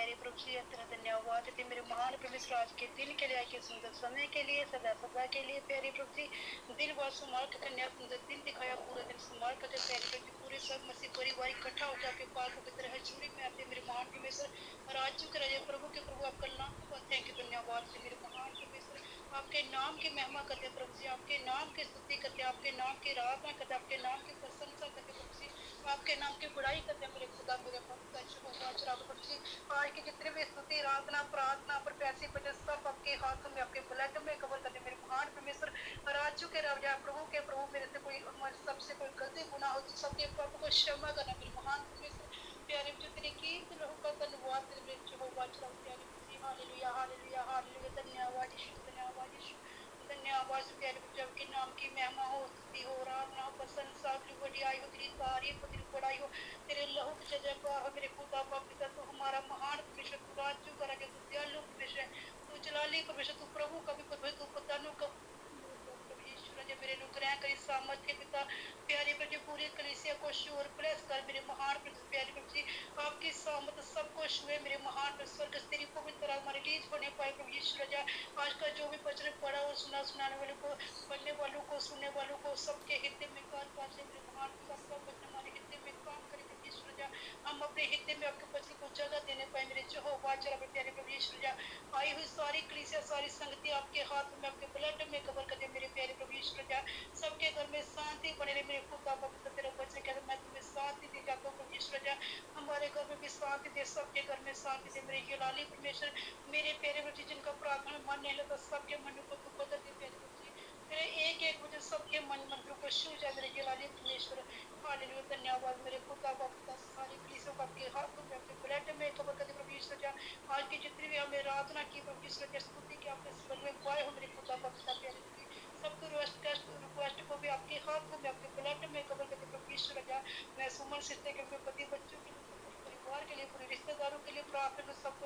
प्यारे प्रभु जी तेरा धन्यवाद देते मेरे महान परमेश्वर आज के दिन के लिए, आज के सुंदर समय के लिए, सदा सदा के लिए प्यारे प्रभु जी। दिन भर संभाल कर कन्या सुंदर दिन दिखाया, पूरा दिन संभाल कर प्यारे प्रभु जी। पूरे सब मसीह परिवार इकट्ठा होकर आपके पालकों की तरह चूड़ी में आते मेरे महान परमेश्वर। राज्यों के राजा प्रभु के प्रभु आपका नाम थैंक यू धन्यवाद देते मेरे महान परमेश्वर। आपके नाम की महिमा करते प्रभु जी, आपके नाम की स्तुति करते, आपके नाम की आराधना करते, आपके नाम की प्रशंसा करते प्रभु जी, आपके नाम की बड़ाई करते मेरे खुदा मेरे भक्त प्रभु जी। आज की जितने भी स्तुति आराधना प्रार्थना पर पैसे बचे सब आपके हाथों में, आपके ब्लड में कवर करते मेरे महान परमेश्वर। राज्यों के राजा प्रभु के प्रभु, मेरे से कोई सबसे कोई गलती गुनाह हो तो सबके पाप को क्षमा करना मेरे महान परमेश्वर। प्यारे जो तेरे कीर्त लहू का धन्यवाद तेरे मेरे यहोवा चलाओ प्यारे प्रभु जी। हालेलुया हालेलुया हालेलुया धन्यवाद यीशु धन्यवाद यीशु धन्यवाद प्यारे प्रभु। आपके नाम की महिमा हो, स्तुति हो, आराधना हो, प्रशंसा तेरी बड़ाई हो, तेरी तारीफ हो, तेरी बड़ाई हो, तेरे लहू की जय जयकार हो मेरे खुदा बाप पिता। तू हमारा महान परमेश्वर, तू राज्यों का राजा, तू दयालु परमेश्वर, तू जलाली परमेश्वर, तू प्रभु का भी प्रभु, तू पतानु का प्रभु यीशु राजा मेरे अनुग्रह करी सामर्थ्य पिता। प्यारे प्रभु जी पूरी कलीसिया को शोर प्लस कर मेरे महान प्रभु। प्यारे प्रभु जी आपकी सामत सबको छुए मेरे महान प्रभु। स्वर्ग से तेरी पवित्र आत्मा रिलीज होने पाए प्रभु यीशु राजा। आज का जो भी वचन पढ़ा और सुनाने वालों को, पढ़ने वालों को, सुनने वालों को सबके हृदय में कार्य से मेरे महान प्रभु। आपका वचन हमारे हृदय में काम करे प्रभु यीशु राजा। हम अपने हृदय में आपके वचन को जगह देने पाए मेरे यहोवा चला प्यारे प्रभु यीशु राजा। आई हुई सारी कलीसिया सारी संगति आपके हाथ में, आपके ब्लड में कवर कर दे मेरे प्यारे प्रभु यीशु राजा। सबके घर में शांति बने रहे मेरे खुदा बाप। तेरा वचन कहता मैं तुम्हें शांति दे जाता हूँ प्रभु यीशु राजा। हमारे घर में भी शांति दे, सबके घर में शांति दे मेरे यलाली परमेश्वर। मेरे प्यारे प्रभु जिनका प्रार्थना में मन नहीं लगता सबके मन को तू बदल दे प्यारे प्रभु जी। तेरे एक एक वचन सबके मन मंत्रों को छू जाए मेरे यलाली परमेश्वर। हालेलुया धन्यवाद मेरे खुदा बाप। सारी कलीसियों को आपके हाथों में, आपके ब्लड में कवर कर दे प्रभु यीशु राजा। आज की जितनी भी हमें आराधना की प्रभु यीशु राजा, स्तुति की आपने स्वर में पाए हो मेरे खुदा बाप प्यारे सबको रिक्वेस्ट को भी आपके हाथों में, आपके ब्लड में कवर करके प्रभु यीशु राजा। मैं सुमन सिस्टर के पति बच्चों के लिए, परिवार के लिए, पूरे रिश्तेदारों के लिए प्रार्थना में सबको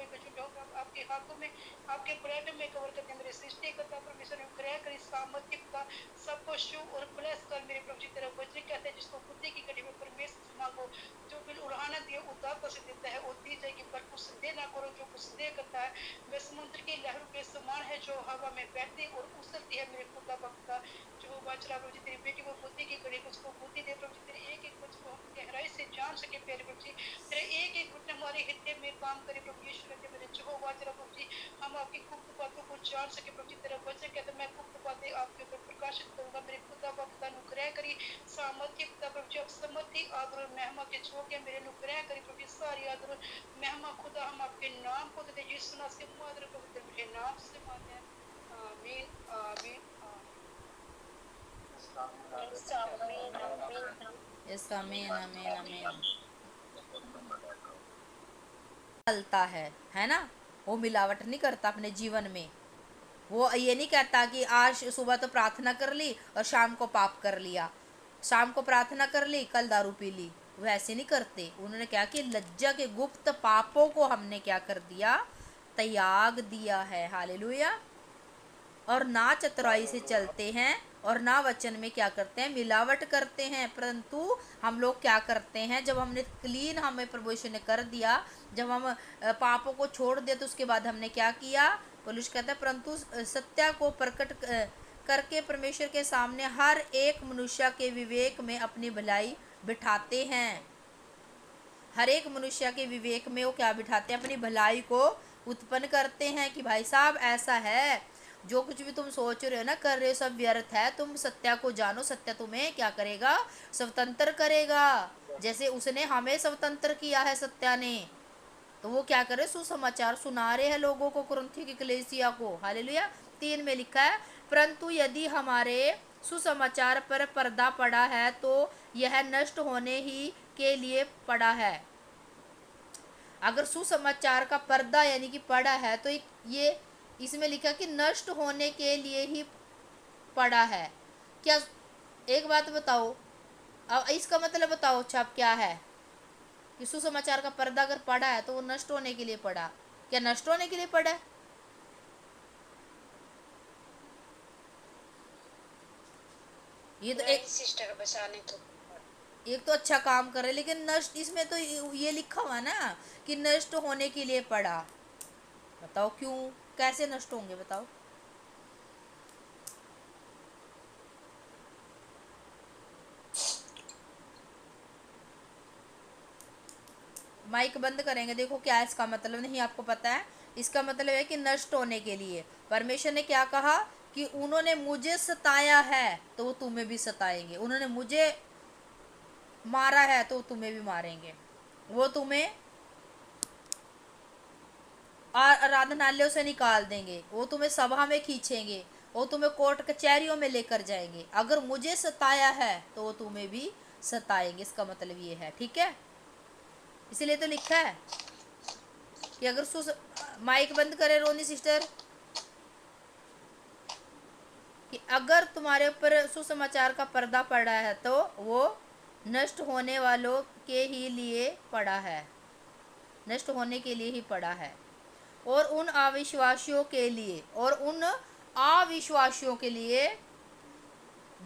आपके हाथों में, आपके ब्लड में कवर करके मेरे सृष्टि करता परमेश्वर अनुग्रह करी सामर्थ्य का सबको शु और ब्लेस कर मेरे प्रभु जी। तेरा वचन कहते हैं जिसको बुद्धि की कड़ी में परमेश्वर मांगो, जो बिल उड़ाना दिए उदारता से देता है और दी जाएगी, पर कुछ दे ना करो जो कुछ दे करता है वह समुद्र की लहरों के समान है जो हवा में बहती और उछलती है मेरे खुदा बख्ता। जो बाचरा प्रभु जी तेरी बेटी को बुद्धि की कड़ी, उसको बुद्धि दे प्रभु जी। तेरे एक एक वचन को हम गहराई से जान सके प्यारे प्रभु जी। तेरे एक एक वचन हमारे हृदय में काम करे प्रभु यीशु राजा मेरे यहोवा प्रभु जी। हम आपकी गुप्त बातों को जान सके प्रभु जी। तेरा वचन कहता मैं गुप्त बातें आपके ऊपर प्रकाशित करूंगा मेरे खुदा बख्ता। अनुग्रह करी सामर्थ्य पिता प्रभु जी। अब समर्थी आदर महिमा के छोके मेरे अनुग्रह करी प्रभु जी। सारी आदर महिमा खुदा हम आपके नाम को देते यीशु नाम के पवित्र पवित्र नाम से मांगते हैं, आमीन आमीन यस आमीन आमीन आमीन। चलता है ना, वो मिलावट नहीं करता अपने जीवन में। वो ये नहीं कहता कि आज सुबह तो प्रार्थना कर ली और शाम को पाप कर लिया, शाम को प्रार्थना कर ली कल दारू पी ली। वो ऐसे नहीं करते। उन्होंने क्या कि लज्जा के गुप्त पापों को हमने क्या कर दिया, त्याग दिया है। हालेलुया। और ना चतुराई से चलते हैं और ना वचन में क्या करते हैं, मिलावट करते हैं। परंतु हम लोग क्या करते हैं, जब हमने क्लीन हमें प्रभु यीशु ने कर दिया, जब हम पापों को छोड़ दिया तो उसके बाद हमने क्या किया। पौलुस कहता है परंतु सत्य को प्रकट करके परमेश्वर के सामने हर एक मनुष्य के विवेक में अपनी भलाई बिठाते हैं। हर एक मनुष्य के विवेक में वो क्या बिठाते हैं, अपनी भलाई को उत्पन्न करते हैं कि भाई साहब ऐसा है, जो कुछ भी तुम सोच रहे हो ना, कर रहे हो, सब व्यर्थ है। तुम सत्य को जानो, सत्य तुम्हें क्या करेगा, स्वतंत्र करेगा। जैसे उसने हमें स्वतंत्र किया है सत्या ने, तो वो क्या करे, सुसमाचार सुना रहे हैं लोगों को, कुरिन्थी की कलीसिया को। हालेलुया। 3 में लिखा है परंतु यदि हमारे सुसमाचार पर पर्दा पड़ा है तो यह नष्ट होने ही के लिए पड़ा है। अगर सुसमाचार का पर्दा यानी कि पड़ा है तो ये इसमें लिखा कि नष्ट होने के लिए ही पड़ा है। क्या, एक बात बताओ, अब इसका मतलब बताओ छाप क्या है कि सुसमाचार का पर्दा अगर पड़ा है तो वो नष्ट होने के लिए पड़ा। क्या नष्ट होने के लिए पड़ा है? ये तो एक सिस्टर बचाने को एक तो अच्छा काम कर रहे, लेकिन नष्ट, इसमें तो ये लिखा हुआ ना कि नष्ट होने के लिए पड़ा। बताओ क्यों, कैसे नष्ट होंगे बताओ। माइक बंद करेंगे, देखो क्या है इसका मतलब, नहीं आपको पता है। इसका मतलब है कि नष्ट होने के लिए। परमेश्वर ने क्या कहा कि उन्होंने मुझे सताया है तो वो तुम्हें भी सताएंगे, उन्होंने मुझे मारा है तो तुम्हें भी मारेंगे, वो तुम्हें आराधनालयों से निकाल देंगे, वो तुम्हें सभा में खींचेंगे, वो तुम्हें कोर्ट कचहरियों में लेकर जाएंगे। अगर मुझे सताया है तो वो तुम्हें भी सताएंगे, इसका मतलब ये है, ठीक है। इसीलिए तो लिखा है कि अगर माइक बंद करे रोनी सिस्टर, कि अगर तुम्हारे ऊपर सुसमाचार का पर्दा पड़ा है तो वो नष्ट होने वालों के ही लिए पड़ा है, नष्ट होने के लिए ही पड़ा है, और उन अविश्वासियों के लिए, और उन अविश्वासियों के लिए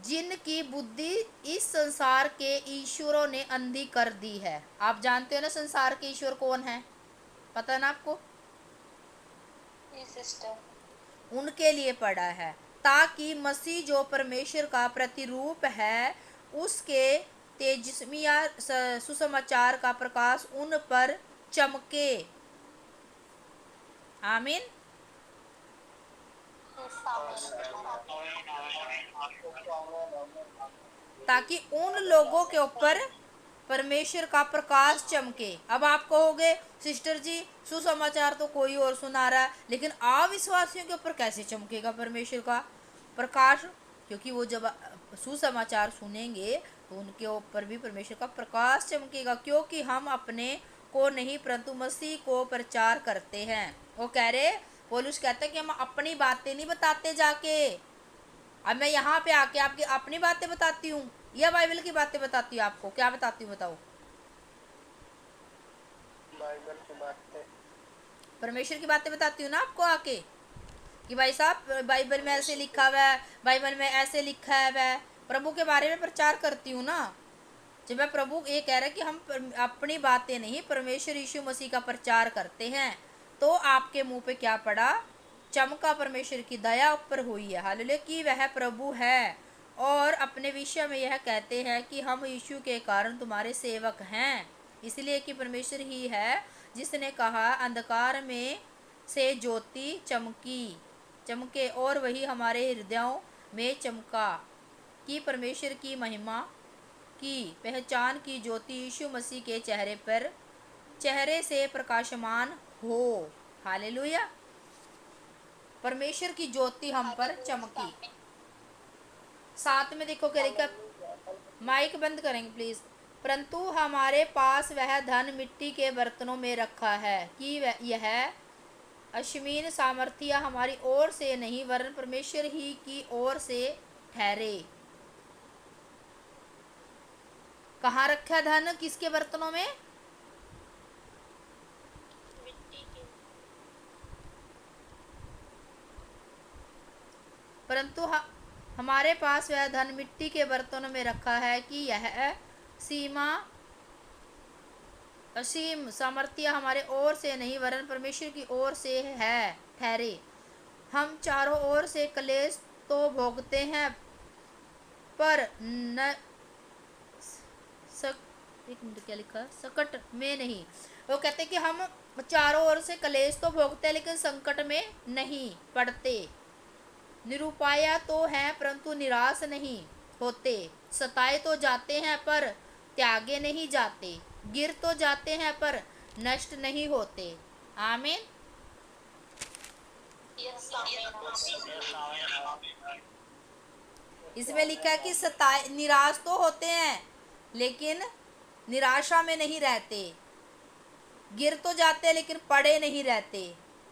जिनकी बुद्धि इस संसार के ईश्वरों ने अंधी कर दी है। आप जानते हो ना संसार के ईश्वर कौन है, पता है ना आपको। सिस्टर उनके लिए पड़ा है, ताकि मसीह जो परमेश्वर का प्रतिरूप है उसके तेजस्वी सुसमाचार का प्रकाश उन पर चमके। आमीन। ताकि उन लोगों के ऊपर परमेश्वर का प्रकाश चमके। अब आप कहोगे सिस्टर जी सुसमाचार तो कोई और सुना रहा है, लेकिन अविश्वासियों के ऊपर कैसे चमकेगा परमेश्वर का प्रकाश। क्योंकि वो जब सुसमाचार सुनेंगे तो उनके ऊपर भी परमेश्वर का प्रकाश चमकेगा, क्योंकि हम अपने को नहीं परंतु मसीह को प्रचार करते हैं। वो कह रहे, पौलुस कहता है कि हम अपनी बातें नहीं बताते जाके। अब मैं यहाँ पे आके आपकी अपनी बातें बताती हूँ या बाइबल की बातें बताती हूँ, आपको क्या बताती हूँ बताओ। बाइबल की बातें, परमेश्वर की बातें बताती हूँ ना आपको आके, कि भाई साहब बाइबल में ऐसे लिखा हुआ है, बाइबल में ऐसे लिखा है, वह प्रभु के बारे में प्रचार करती हूँ ना। जब मैं प्रभु ये कह रहा है कि हम अपनी बातें नहीं परमेश्वर यीशु मसीह का प्रचार करते हैं, तो आपके मुंह पे क्या पड़ा, चमका परमेश्वर की दया ऊपर हुई है, हालेलुया, कि वह प्रभु है। और अपने विषय में यह कहते हैं कि हम यीशु के कारण तुम्हारे सेवक हैं, इसलिए कि परमेश्वर ही है जिसने कहा अंधकार में से ज्योति चमके, और वही हमारे हृदयों में चमका, कि परमेश्वर की महिमा की पहचान की ज्योति यीशु मसीह के चेहरे से प्रकाशमान हो। हालेलुया। परमेश्वर की ज्योति हम पर चमकी। साथ में देखो क्या लिखा, माइक बंद करेंगे प्लीज। परंतु हमारे पास वह धन मिट्टी के बर्तनों में रखा है, कि यह असीम सामर्थ्य हमारी ओर से नहीं वरन परमेश्वर ही की ओर से ठहरे। कहाँ रखा धन, किसके बर्तनों में, मिट्टी के, परंतु हमारे पास वह धन मिट्टी के बर्तनों में रखा है, कि यह असीम सामर्थ्य हमारे ओर से नहीं वरन परमेश्वर की ओर से है ठहरे। हम चारों ओर से क्लेश तो भोगते हैं, पर न एक मिनट क्या लिखा है, संकट में नहीं। वो कहते कि हम चारों ओर से क्लेश तो भोगते हैं लेकिन संकट में नहीं पड़ते, निरुपाया तो हैं परंतु निराश नहीं होते, सताए तो जाते हैं पर त्यागे नहीं जाते, गिर तो जाते हैं पर नष्ट नहीं होते। आमीन। इसमें लिखा है कि सताए, निराश तो होते हैं लेकिन निराशा में नहीं रहते, गिर तो जाते हैं लेकिन पड़े नहीं रहते।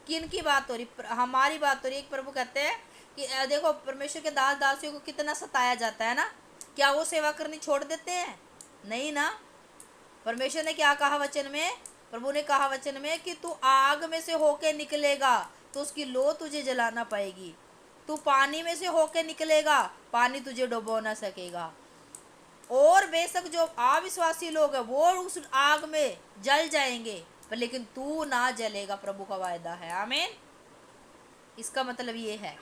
किन की बात हो रही, हमारी बात हो रही है। एक प्रभु कहते हैं कि देखो परमेश्वर के दास दासियों को कितना सताया जाता है ना, क्या वो सेवा करनी छोड़ देते हैं, नहीं ना। परमेश्वर ने क्या कहा वचन में, प्रभु ने कहा वचन में कि तू आग में से होके निकलेगा तो उसकी लो तुझे जला ना पाएगी, तू पानी में से होके निकलेगा पानी तुझे डुबो ना सकेगा। और बेशक जो अविश्वासी लोग हैं वो उस आग में जल जाएंगे, पर लेकिन तू ना जलेगा, प्रभु का वायदा है। आमीन। इसका मतलब ये है,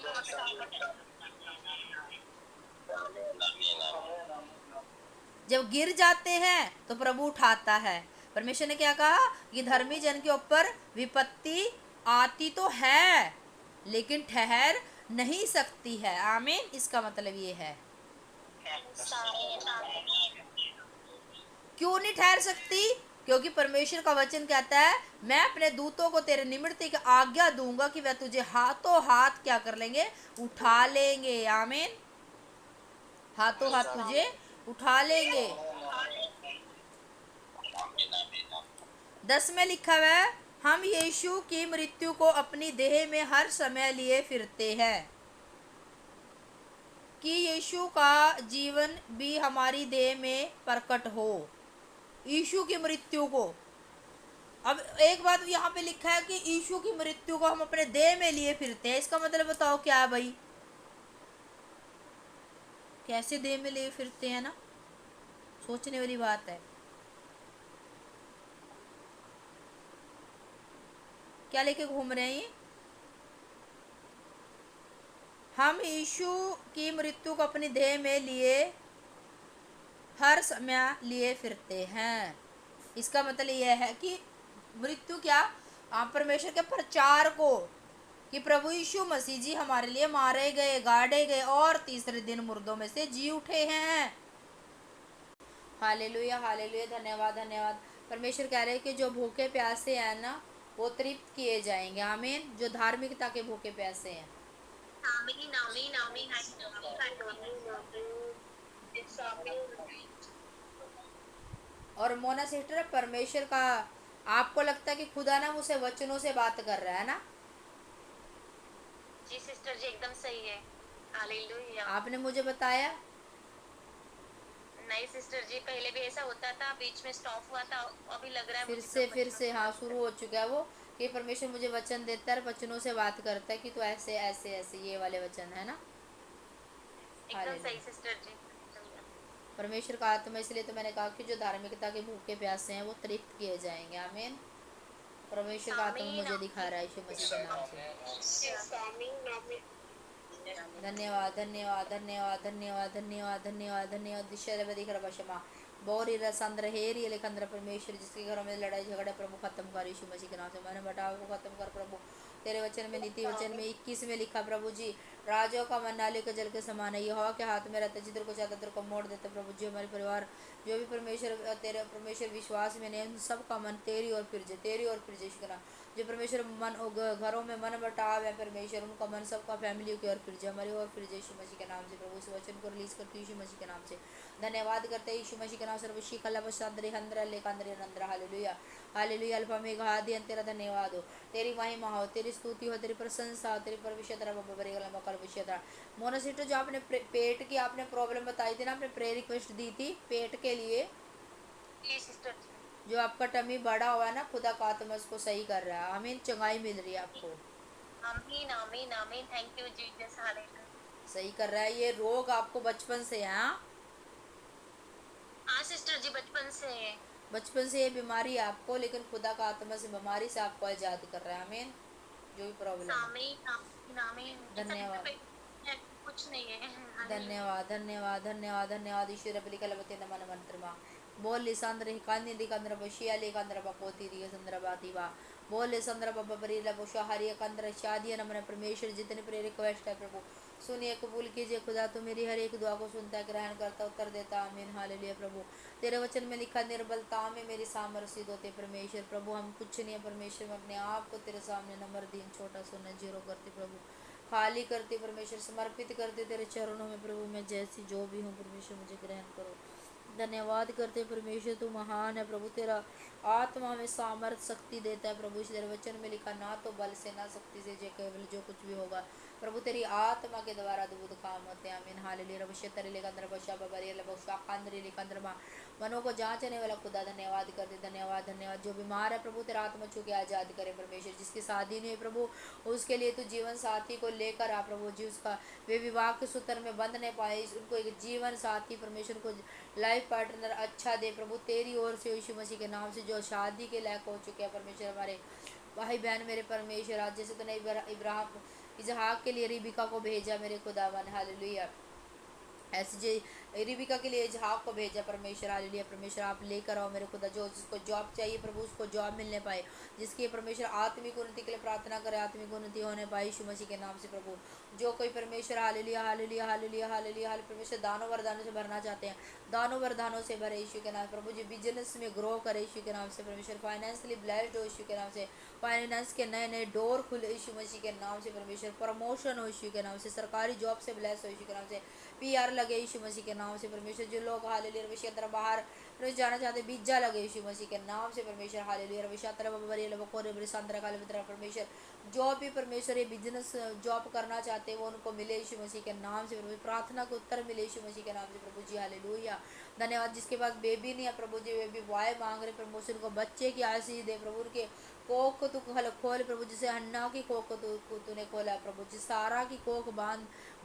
जब गिर जाते हैं तो प्रभु उठाता है। परमेश्वर ने क्या कहा कि धर्मी जन के ऊपर विपत्ति आती तो है लेकिन ठहर नहीं सकती है। आमीन। इसका मतलब ये है, क्यों नहीं ठहर सकती? क्योंकि परमेश्वर का वचन कहता है, मैं अपने दूतों को तेरे निमित्त एक आज्ञा दूंगा कि वह तुझे हाथों हाथ क्या कर लेंगे, उठा लेंगे। आमीन। हाथों हाथ तुझे उठा लेंगे। 10 में लिखा हुआ है, हम यीशु की मृत्यु को अपनी देह में हर समय लिए फिरते हैं कि यीशु का जीवन भी हमारी देह में प्रकट हो। यीशु की मृत्यु को, अब एक बात यहाँ पे लिखा है कि यीशु की मृत्यु को हम अपने देह में लिए फिरते हैं। इसका मतलब बताओ क्या है भाई? कैसे देह में लिए फिरते हैं ना, सोचने वाली बात है। क्या लेके घूम रहे हैं ये? हम यीशु की मृत्यु को अपनी देह में लिए हर समय लिए फिरते हैं। इसका मतलब यह है कि मृत्यु क्या, आप परमेश्वर के प्रचार को कि प्रभु यीशु मसीह जी हमारे लिए मारे गए, गाड़े गए और तीसरे दिन मुर्दों में से जी उठे हैं। हालेलुया, हालेलुया, धन्यवाद, धन्यवाद। परमेश्वर कह रहे हैं कि जो भूखे प्यासे हैं ना वो तृप्त किए जाएंगे। आमीन। जो धार्मिकता के भूखे प्यासे हैं। आमीन, आमीन, आमीन, और मोना सिस्टर, परमेश्वर का आपको लगता है कि खुदा ना मुझसे वचनों से बात कर रहा है ना? जी सिस्टर जी, एकदम सही है। हालेलुया। आपने मुझे बताया नहीं सिस्टर जी, पहले भी ऐसा होता था, बीच में स्टॉप हुआ था, अभी लग रहा है फिर मुझे से प्रभु फिर वचनों से से हाँ बात शुरू कर हो चुका है वो, कि परमेश्वर मुझे वचन देता है, वचनों से बात करता है कि तू ऐसे ऐसे ऐसे, ये वाले वचन है ना। एकदम हालेलुया। सही सिस्टर जी। परमेश्वर का आत्मा, इसलिए तो मैंने कहा कि जो धार्मिकता के भूखे प्यासे हैं वो तृप्त किए जाएंगे। आमीन। परमेश्वर का आत्मा आमीन, मुझे दिखा रहा है यीशु मसीह के नाम से। आमीन, आमीन। धन्यवाद, धन्यवाद, धन्यवाद, धन्यवाद, धन्यवाद, धन्यवाद, धन्यवाद। दिशा बौरी रसंद्र हेरी लेखंद्र, परमेश्वर जिसके घरों में लड़ाई झगड़े प्रभु खत्म कर यीशु मसीह के नाम से। मैंने बटाव को खत्म कर प्रभु। तेरे वचन में, नीति वचन में 21 में लिखा प्रभु जी, राजों का मन नाले के जल के समान है, यहोवा के हाथ में रहता है, जिधर को चाहता उधर को मोड़ देते प्रभु जी। हमारे परिवार जो भी परमेश्वर तेरे परमेश्वर विश्वास में नहीं, सबका मन तेरी ओर फिर जाए, तेरी ओर फिर जाए यीशु के नाम। जो परमेश्वर मन घरों में मन बटाव है परमेश्वर, उनका मन सबका फैमिली की ओर फिर जाए, हमारी ओर फिर जाए यीशु मसीह के नाम से। प्रभु इस वचन को रिलीज करती यीशु मसीह के नाम से। धन्यवाद करते हैं यीशु मसीह के नाम से। सर्वशी कला बशांद्रे हंद्रा लेकांद्रे नंद्रा। Hallelujah, hallelujah. अल्फा में आदि अंत, तेरा धन्यवाद हो, तेरी महिमा हो, तेरी स्तुति हो, तेरी प्रशंसा हो, तेरी परविशेतरा बाबा बरी गला मकर विशेतरा। मोनोसिट, जो आपने पेट की आपने प्रॉब्लम बताई थी ना, आपने प्रेयर रिक्वेस्ट दी थी पेट के लिए, जी सिस्टर जी। जो आपका टमी बड़ा हुआ है ना, खुदा का आत्मा उसको सही कर रहा है। आमीन। चंगाई मिल रही है आपको, आमीन, आमीन, आमीन। Thank you Jesus. हालेलुया। सही कर रहा है। ये रोग आपको बचपन से है, हाँ? हाँ सिस्टर जी, बचपन से है। बचपन से ये बीमारी है आपको, लेकिन खुदा का आत्मा से बीमारी से आपको आजाद कर रहा है। आमीन। जो भी प्रॉब्लम है। आमीन, आमीन, आमीन। ऐसा धन्यवाद, कुछ नहीं है। हालेलुया। धन्यवाद, धन्यवाद, धन्यवाद, धन्यवाद। ईश्वर बलि कलवते नमन मंत्रमा बोल लिसंद्र हिकान्य दिकंद्र बशिया लेकंद्र बकोती दिया संद्र बातीवा बोल लिसंद्र बब्बा बरीला बुशा हरिय कंद्र शादिया नमन। परमेश्वर जितने प्रेर रिक्वेस्ट है प्रभु सुनिए, कबूल कीजिए। खुदा तो मेरी हर एक दुआ को सुनता है, ग्रहण करता, उत्तर देता। आमीन। हालेलुया। प्रभु तेरे वचन में लिखा, निर्बलता में मेरी सामर्थ्य होते। परमेश्वर प्रभु हम कुछ नहीं है परमेश्वर, में अपने आप को तेरे सामने नंबर दिन छोटा सोना जीरो करते प्रभु, खाली करती परमेश्वर, समर्पित करते तेरे चरणों में प्रभु। मैं जैसी जो भी हूँ परमेश्वर मुझे ग्रहण करो। धन्यवाद करते परमेश्वर, तू महान है प्रभु। तेरा आत्मा हमें सामर्थ शक्ति देता है प्रभु। तेरे वचन में लिखा, ना तो बल से ना शक्ति से, जे केवल जो कुछ भी होगा प्रभु तेरी आत्मा के द्वारा अद्भुत काम होते हैं। आमीन हालेलुया। रबशे तरे लेकंद्र बशा बबरी लबशा कांद्री लेकंद्र मा मनों को जांचने वाला खुदा धन्यवाद कर दे। धन्यवाद धन्यवाद। जो बीमार है प्रभु तेरा आत्मा छू के आजाद करे परमेश्वर। जिसकी शादी नहीं है प्रभु, उसके लिए तो जीवन साथी को लेकर आ प्रभु जी। उसका वे विवाह के सूत्र में बंध नहीं पाए, उनको एक जीवन साथी परमेश्वर को लाइफ पार्टनर अच्छा दे प्रभु तेरी ओर से यीशु मसीह के नाम से। जो शादी के लायक हो चुके हैं परमेश्वर, हमारे भाई बहन मेरे परमेश्वर, आज जैसे तूने इब्राहिम इसहाक के लिए रिबिका को भेजा मेरे खुदावन हालेलुया, ऐसे जे रिबिका के लिए इजहाक को भेजा परमेश्वर हालेलुया। परमेश्वर आप लेकर आओ मेरे खुदा। जो जिसको जॉब चाहिए प्रभु उसको जॉब मिलने पाए, जिसकी परमेश्वर आत्मिक उन्नति के लिए प्रार्थना करे, आत्मिक उन्नति होने पाए यीशु मसीह के नाम से प्रभु। जो कोई परमेश्वर हालेलुया हालेलुया हालेलुया हालेलुया हाल परमेश्वर दानों वरदानों से भरना चाहते हैं, दानों वरदानों से भरे यीशु के नाम प्रभु जी। बिजनेस में ग्रो करे यीशु के नाम से परमेश्वर। फाइनेंशियली ब्लेस्ड हो यीशु के नाम से। फाइनेंस के नए नए डोर खुले यीशु मसीह के नाम से परमेश्वर। प्रमोशन हो यीशु के नाम से। सरकारी जॉब से ब्लेस हो यीशु के नाम से। पीआर लगे यीशु मसीह के नाम से परमेश्वर। जो लोग हालेलुया रविश अंदर बाहर जाना चाहते वीजा लगे यीशु मसीह के नाम से परमेश्वर हालेलुया। रविश अंदर बबरी लबकोरे ब्रिसंदर काले मित्र परमेश्वर। जो भी परमेश्वर ये बिजनेस जॉब करना चाहते हैं वो उनको मिले यीशु मसीह के नाम से प्रभु। प्रार्थना को उत्तर मिले यीशु मसीह के नाम से प्रभु जी हालेलुया। धन्यवाद। जिसके पास बेबी नहीं है प्रभु जी, बेबी बॉय मांग रहे प्रमोशन को, बच्चे की आशीष दे प्रभु। उनके कोख को तू खोल प्रभु। जिसे हन्ना की कोख को तूने खोला प्रभु जी। सारा की कोख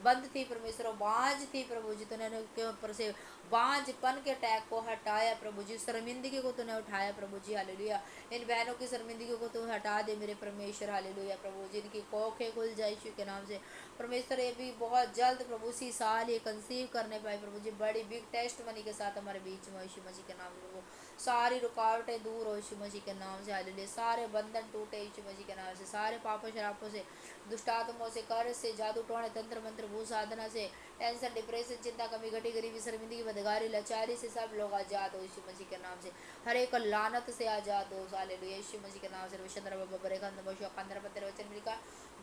बंद थी परमेश्वर, बांझ थी प्रभु जी। तूने उनके ऊपर से बांझपन के टैग को हटाया प्रभु जी। शर्मिंदगी को तूने उठाया प्रभु जी हालेलुया। इन बहनों की शर्मिंदगी को तू हटा दे मेरे परमेश्वर हालेलुया प्रभु। जिनकी कोखें खुल जाए यीशु के नाम से परमेश्वर। ये भी बहुत जल्द प्रभु इसी साल ये कंसीव करने पाए प्रभु जी। बड़ी बिग टेस्ट मनी के साथ हमारे बीच में यीशु मसीह के नाम से प्रभु। सारी रुकावटें दूर हो यीशु मसीह के नाम से हालेलुया। सारे बंधन टूटे यीशु मसीह के नाम से। सारे पापों शरापों से, दुष्टात्मों से, कर्ज से, जादू टोने, तंत्र मंत्र, भू साधना से, टेंशन, डिप्रेशन, चिंता, कमी, घटी, गरीबी, शर्मिंदगी, बदगारी, लाचारी से सब लोग आजाद हो यीशु मसीह के नाम से। हर एक लानत से आजाद हो हालेलुया यीशु मसीह के नाम से। रविशंद्र बाबा बरे खंड बशो कंदर पत्र वचन में लिखा,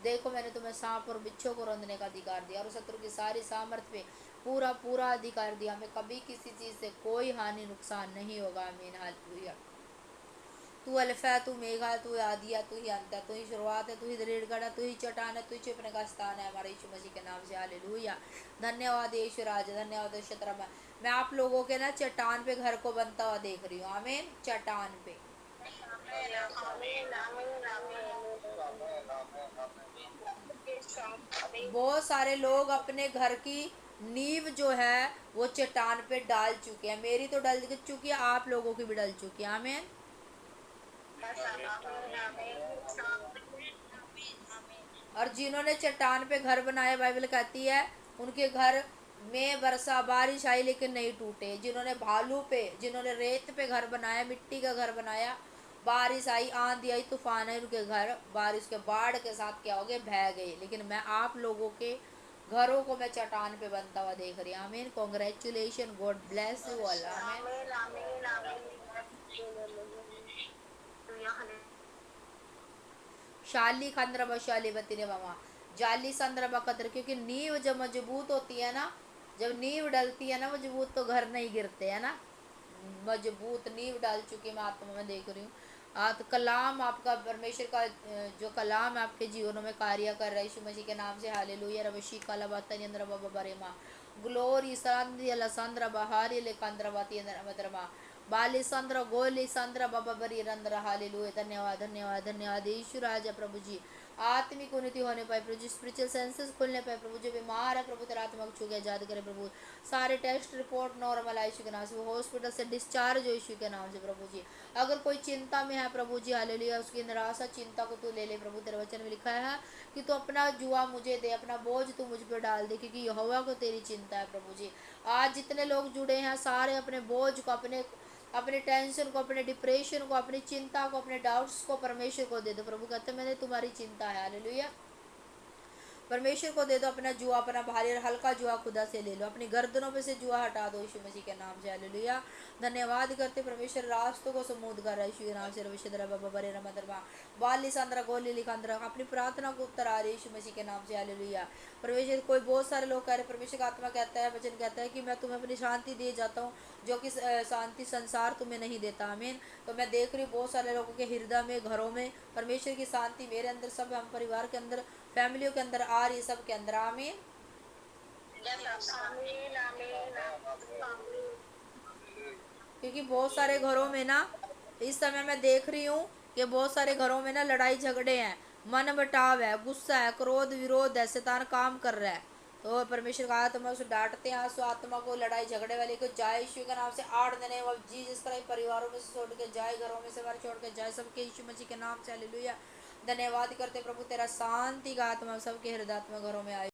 देखो मैंने तुम्हें सांप और बिच्छों को रंधने का अधिकार दिया और शत्रु की सारी सामर्थ पे पूरा पूरा अधिकार दिया। हमें कभी किसी चीज से कोई हानि नुकसान नहीं होगा। आमीन हालेलुया। तू अल्फा, तू मेघा, तू आदिया, तू ही अंत है, तू ही शुरुआत है, तू ही दृढ़ है, तू ही चट्टान है, तू ही छिपने का स्थान है हमारे यीशु मसीह के नाम से हालेलुया। धन्यवाद यीशु राज, धन्यवाद शत्र। मैं आप लोगों के ना चट्टान पे घर को बनता हुआ देख रही हूँ। आमीन। चट्टान पे बहुत सारे लोग अपने घर की नींव जो है वो चट्टान पे डाल चुके हैं। मेरी तो डल चुकी है, आप लोगों की भी डल चुकी है। आमीन। और जिन्होंने चट्टान पे घर बनाया, बाइबल कहती है उनके घर में वर्षा बारिश आई लेकिन नहीं टूटे। जिन्होंने भालू पे, जिन्होंने रेत पे घर बनाया, मिट्टी का घर बनाया, बारिश आई, आंधी आई, तूफान आई, उनके घर बारिश के बाढ़ के साथ क्या हो गए, बह गए। लेकिन मैं आप लोगों के घरों को मैं चट्टान पे बनता हुआ देख रही हूँ। आमीन। Congratulation, God bless you all. आमीन। शाली खंद्र बशाली बतिने मामा जाली संद्र बकद्र। क्योंकि नींव जब मजबूत होती है ना, जब नींव डलती है ना मजबूत, तो घर नहीं गिरते है ना। मजबूत नींव डाल चुकी मैं आत्मा में देख रही हूँ। तो कलाम आपका परमेश्वर का जो कलाम आपके जीवनों में कार्य कर रहा है यीशु मसीह के नाम से हालेलुया। रवशी काला बाता निंद्र बाबा बरेमा ग्लोरी संध्य लसंद्र बहारी ले कंद्र बाती मद्रमा बाली संद्र गोली संद्र बाबा बरी रंद्र हालेलुया। धन्यवाद धन्यवाद धन्यवाद यीशु राजा प्रभु जी। आत्मिक उन्नति होने पाए प्रभु जी। स्पिरिचुअल सेंसेस खुलने पाए प्रभु। जो बीमार है प्रभु तेरा आत्मा को छू के आजाद करे प्रभु। सारे टेस्ट रिपोर्ट नॉर्मल है यीशु के नाम से। वो हॉस्पिटल से डिस्चार्ज हो यीशु के नाम से प्रभु जी। अगर कोई चिंता में है प्रभु जी हालेलुया, उसकी निराशा चिंता को तू ले ले प्रभु। तेरे वचन में लिखा है कि तू अपना जुआ मुझे दे, अपना बोझ तू मुझ पर डाल दे, क्योंकि यहोवा को तेरी चिंता है प्रभु जी। आज जितने लोग जुड़े हैं सारे अपने बोझ को, अपने टेंशन को, अपने डिप्रेशन को, अपनी चिंता को, अपने डाउट्स को परमेश्वर को दे दो। प्रभु कहते मैंने तुम्हारी चिंता है हालेलुया। परमेश्वर को दे दो अपना जुआ, अपना भारी और हल्का जुआ खुदा से ले लो। अपनी गर्दनों पे से जुआ हटा दो यीशु मसीह के नाम से हालेलुया। धन्यवाद करते परमेश्वर रास्तों को समूद कर यीशु के नाम से। रविशद्र बाबा बरे रमदरमा बाली संद्रा गोली लिखंद्रा अपनी प्रार्थना को उत्तर आ रही यीशु मसीह के नाम से हालेलुया। परमेश्वर कोई बहुत सारे लोग कह रहे परमेश्वर का आत्मा कहता है, वचन कहता है कि मैं तुम्हें अपनी शांति दे जाता हूँ, जो कि शांति संसार तुम्हें नहीं देता। आमीन। तो मैं देख रही हूँ बहुत सारे लोगों के हृदय में, घरों में परमेश्वर की शांति मेरे अंदर, सब हम परिवार के अंदर, फैमिलियों के अंदर आ रही है, सब के अंदर। आमीन। क्योंकि बहुत सारे घरों में ना इस समय मैं देख रही हूँ कि बहुत सारे घरों में ना लड़ाई झगड़े हैं, मन बटाव है, गुस्सा है, क्रोध विरोध है, शैतान काम कर रहा है। तो परमेश्वर का आत्मा उसे डांटते हैं, आंसू आत्मा को, लड़ाई झगड़े वाले को जाए यीशु के नाम से आड़ देने व जीसस क्राइस्ट परिवारों में से छोड़ के जाए, घरों में से बाहर छोड़ के जाए, सबके यीशु मसीह के नाम से। हालेलुया। धन्यवाद करते प्रभु, तेरा शांति का आत्मा सबके हृदय में, घरों में आए।